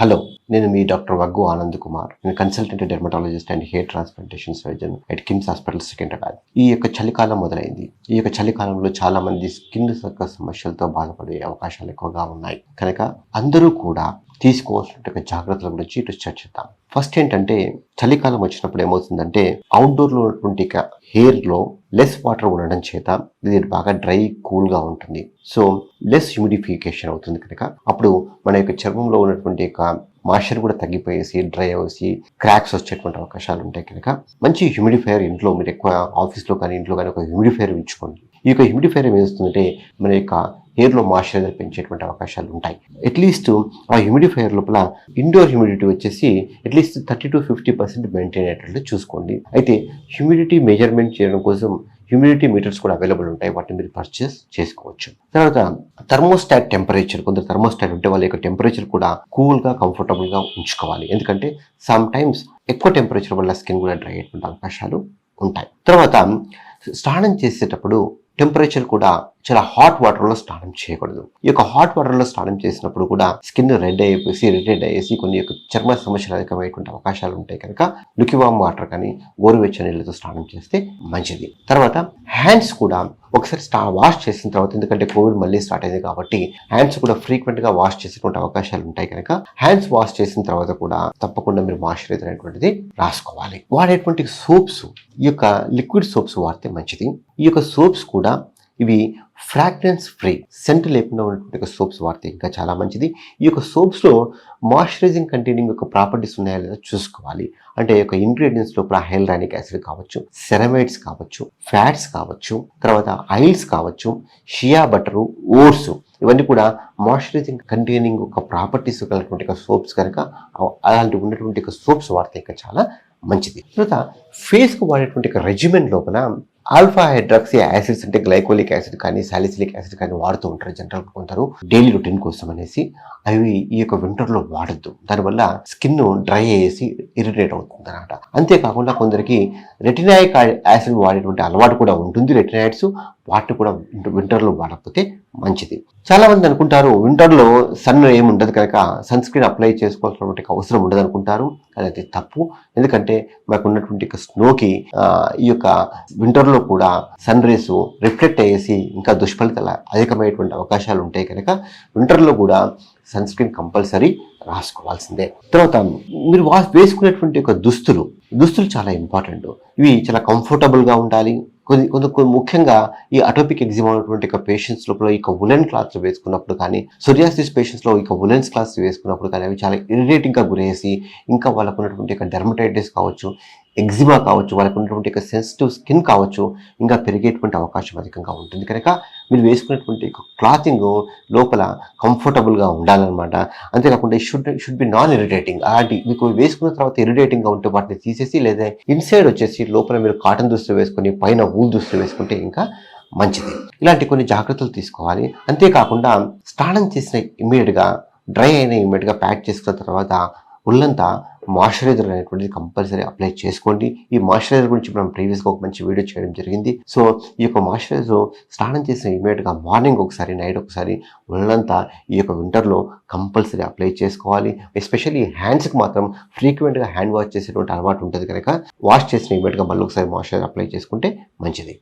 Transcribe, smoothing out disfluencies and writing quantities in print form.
Hello, నేను మీ doctor Vaggu Anand Kumar. నేను consultant dermatologist and hair transplantation surgeon at KIMS hospital Secunderabad. ఈ యొక్క చలికాలం మొదలైంది. ఈ యొక్క చలికాలంలో చాలా మంది స్కిన్ సమస్యలతో బాధపడే అవకాశాలు ఎక్కువగా ఉన్నాయి. కనుక అందరూ కూడా తీసుకోవాల్సిన జాగ్రత్తల గురించి ఇటు చర్చిద్దాం. ఫస్ట్ ఏంటంటే, చలికాలం వచ్చినప్పుడు ఏమవుతుందంటే అవుట్డోర్ లో ఉన్నటువంటి హెయిర్ లో లెస్ వాటర్ ఉండడం చేత ఇది బాగా డ్రై కూల్ గా ఉంటుంది. సో లెస్ హ్యూమిడిఫికేషన్ అవుతుంది. కనుక అప్పుడు మన యొక్క చర్మంలో ఉన్నటువంటి మాయిశ్చర్ కూడా తగ్గిపోయేసి డ్రై అవేసి క్రాక్స్ వచ్చేటువంటి అవకాశాలు ఉంటాయి. కనుక మంచి హ్యూమిడిఫైయర్ ఇంట్లో మీరు ఎక్కువ ఆఫీస్లో కానీ ఇంట్లో కానీ ఒక హ్యూమిడిఫైయర్ ఉంచుకోండి. ఈ యొక్క హ్యూమిడిఫైయర్ ఏం చేస్తుందంటే మన యొక్క హెయిర్ లో మాయిశ్చరైజర్ పెంచేటువంటి అవకాశాలు ఉంటాయి. అట్లీస్ట్ ఆ హ్యూమిడిఫైయర్ లోపల ఇండోర్ హ్యూమిడిటీ వచ్చేసి అట్లీస్ట్ 30 to 50% మెయింటైన్ అయ్యేటట్లు చూసుకోండి. అయితే హ్యూమిడిటీ మెజర్మెంట్ చేయడం కోసం హ్యూమిడిటీ మీటర్స్ కూడా అవైలబుల్ ఉంటాయి. వాటిని మీరు పర్చేస్ చేసుకోవచ్చు. తర్వాత థర్మోస్టాట్ టెంపరేచర్, కొందరు థర్మోస్టాట్ ఉంటే వాళ్ళ యొక్క టెంపరేచర్ కూడా కూల్ గా కంఫర్టబుల్ గా ఉంచుకోవాలి. ఎందుకంటే సమ్ టైమ్స్ ఎక్కువ టెంపరేచర్ వల్ల స్కిన్ కూడా డ్రై అయ్యేటువంటి అవకాశాలు ఉంటాయి. తర్వాత స్నానం చేసేటప్పుడు టెంపరేచర్ కూడా చాలా హాట్ వాటర్లో స్నానం చేయకూడదు. ఈ యొక్క హాట్ వాటర్లో స్నానం చేసినప్పుడు కూడా స్కిన్ రెడ్ అయిపోయి ఇరిటేట్ అయ్యేసి కొన్ని యొక్క చర్మ సమస్యలు అధికమైనటువంటి అవకాశాలు ఉంటాయి. కనుక లుకివామ్ వాటర్ కానీ గోరువెచ్చని నీళ్ళతో స్నానం చేస్తే మంచిది. తర్వాత హ్యాండ్స్ కూడా ఒకసారి వాష్ చేసిన తర్వాత, ఎందుకంటే కోవిడ్ మళ్ళీ స్టార్ట్ అయింది కాబట్టి హ్యాండ్స్ కూడా ఫ్రీక్వెంట్ గా వాష్ చేసేటువంటి అవకాశాలు ఉంటాయి. కనుక హ్యాండ్స్ వాష్ చేసిన తర్వాత కూడా తప్పకుండా మీరు మాయిశ్చరైజర్ అనేటువంటిది రాసుకోవాలి. వాడేటువంటి సోప్స్, ఈ యొక్క లిక్విడ్ సోప్స్ వాడితే మంచిది. ఈ యొక్క సోప్స్ కూడా ఇవి ఫ్రాగ్రెన్స్ ఫ్రీ, సెంట్ లేకుండా ఉన్నటువంటి సోప్స్ వాడితే ఇంకా చాలా మంచిది. ఈ యొక్క సోప్స్ లో మాయిశ్చరైజింగ్ కంటైనింగ్ యొక్క ప్రాపర్టీస్ ఉన్నాయా లేదా చూసుకోవాలి. అంటే ఈ యొక్క ఇంగ్రీడియంట్స్ లోపల హైల్రానిక్ యాసిడ్ కావచ్చు, సెరమైడ్స్ కావచ్చు, ఫ్యాట్స్ కావచ్చు, తర్వాత ఆయిల్స్ కావచ్చు, షియా బటరు, ఓట్స్, ఇవన్నీ కూడా మాయిశ్చరైజింగ్ కంటైనింగ్ ఒక ప్రాపర్టీస్ కలిగినటువంటి సోప్స్. కనుక అలాంటి ఉన్నటువంటి సోప్స్ వాడితే ఇంకా చాలా మంచిది. తర్వాత ఫేస్ కు వాడేటువంటి రెజిమెన్ లోపల ఆల్ఫా హైడ్రాక్సీ యాసిడ్స్ అంటే గ్లైకోలిక్ యాసిడ్ కానీ సాలిసిలిక్ యాసిడ్ కానీ వాడుతూ ఉంటారు జనరల్ కొందరు డైలీ రొటీన్ కోసం అనేసి. అవి ఈ యొక్క వింటర్ లో వాడద్దు. దానివల్ల స్కిన్ డ్రై అయ్యేసి ఇరిటేట్ అవుతుంది అన్నమాట. అంతేకాకుండా కొందరికి రెటినాయిక్ యాసిడ్ వాడేటువంటి అలవాటు కూడా ఉంటుంది. రెటినాయిడ్స్ వాటిని కూడా వింటర్ లో వాడకపోతే మంచిది. చాలా మంది అనుకుంటారు వింటర్ లో సన్ ఏముండదు కనుక సన్ స్క్రీన్ అప్లై చేసుకోవాల్సినటువంటి అవసరం ఉండదు అనుకుంటారు. అది తప్పు. ఎందుకంటే మాకు ఉన్నటువంటి స్నోకి ఈ యొక్క వింటర్ లో కూడా సన్ రేస్ రిఫ్లెక్ట్ అయ్యేసి ఇంకా దుష్ఫలితాలు అధికమైనటువంటి అవకాశాలు ఉంటాయి. కనుక వింటర్ లో కూడా సన్ స్క్రీన్ కంపల్సరీ రాసుకోవాల్సిందే. తర్వాత మీరు వేసుకునేటువంటి దుస్తులు చాలా ఇంపార్టెంట్. ఇవి చాలా కంఫర్టబుల్ గా ఉండాలి. కొంత ముఖ్యంగా ఈ అటోపిక్ ఎగ్జిమా ఉన్నటువంటి పేషెంట్స్ లోపల ఈ వులెన్ క్లాత్స్ వేసుకున్నప్పుడు కానీ, సోరియాసిస్ పేషెంట్స్ లో ఈ వులెన్స్ క్లాత్స్ వేసుకున్నప్పుడు కానీ అవి చాలా ఇరిటేటింగ్ గా గురేసి ఇంకా వాళ్ళకు ఉన్నటువంటి డెర్మటైటిస్ కావచ్చు, ఎగ్జిమా కావచ్చు, వాళ్ళకు ఉన్నటువంటి సెన్సిటివ్ స్కిన్ కావచ్చు, ఇంకా పెరిగేటువంటి అవకాశం అధికంగా ఉంటుంది. కనుక మీరు వేసుకున్నటువంటి క్లాతింగ్ లోపల కంఫర్టబుల్ గా ఉండాలన్నమాట. అంతేకాకుండా షుడ్ బి నాన్ ఇరిటేటింగ్. అలాంటి మీకు వేసుకున్న తర్వాత ఇరిటేటింగ్ గా ఉంటే వాటిని తీసేసి, లేదా ఇన్సైడ్ వచ్చేసి లోపల మీరు కాటన్ దుస్తులు వేసుకొని పైన వూల్ దుస్తులు వేసుకుంటే ఇంకా మంచిది. ఇలాంటి కొన్ని జాగ్రత్తలు తీసుకోవాలి. అంతేకాకుండా స్నానం చేసిన ఇమ్మీడియట్ గా డ్రై అయిన ఇమ్మీడియట్ గా ప్యాక్ చేసుకున్న తర్వాత ఒళ్ళంతా మాయిశ్చరైజర్ అనేటువంటిది కంపల్సరీ అప్లై చేసుకోండి. ఈ మాయిశ్చరైజర్ గురించి మనం ప్రీవియస్గా ఒక మంచి వీడియో చేయడం జరిగింది. సో ఈ యొక్క మాయిశ్చరైజర్ స్నానం చేసిన ఇమీడియట్గా మార్నింగ్ ఒకసారి, నైట్ ఒకసారి ఒళ్ళంతా ఈ యొక్క వింటర్లో కంపల్సరీ అప్లై చేసుకోవాలి. ఎస్పెషల్లీ హ్యాండ్స్కి మాత్రం ఫ్రీక్వెంట్గా హ్యాండ్ వాష్ చేసేటువంటి అలవాటు ఉంటుంది కనుక వాష్ చేసిన ఇమీడియట్గా మళ్ళీ ఒకసారి మాయిశ్చరైజర్ అప్లై చేసుకుంటే మంచిది.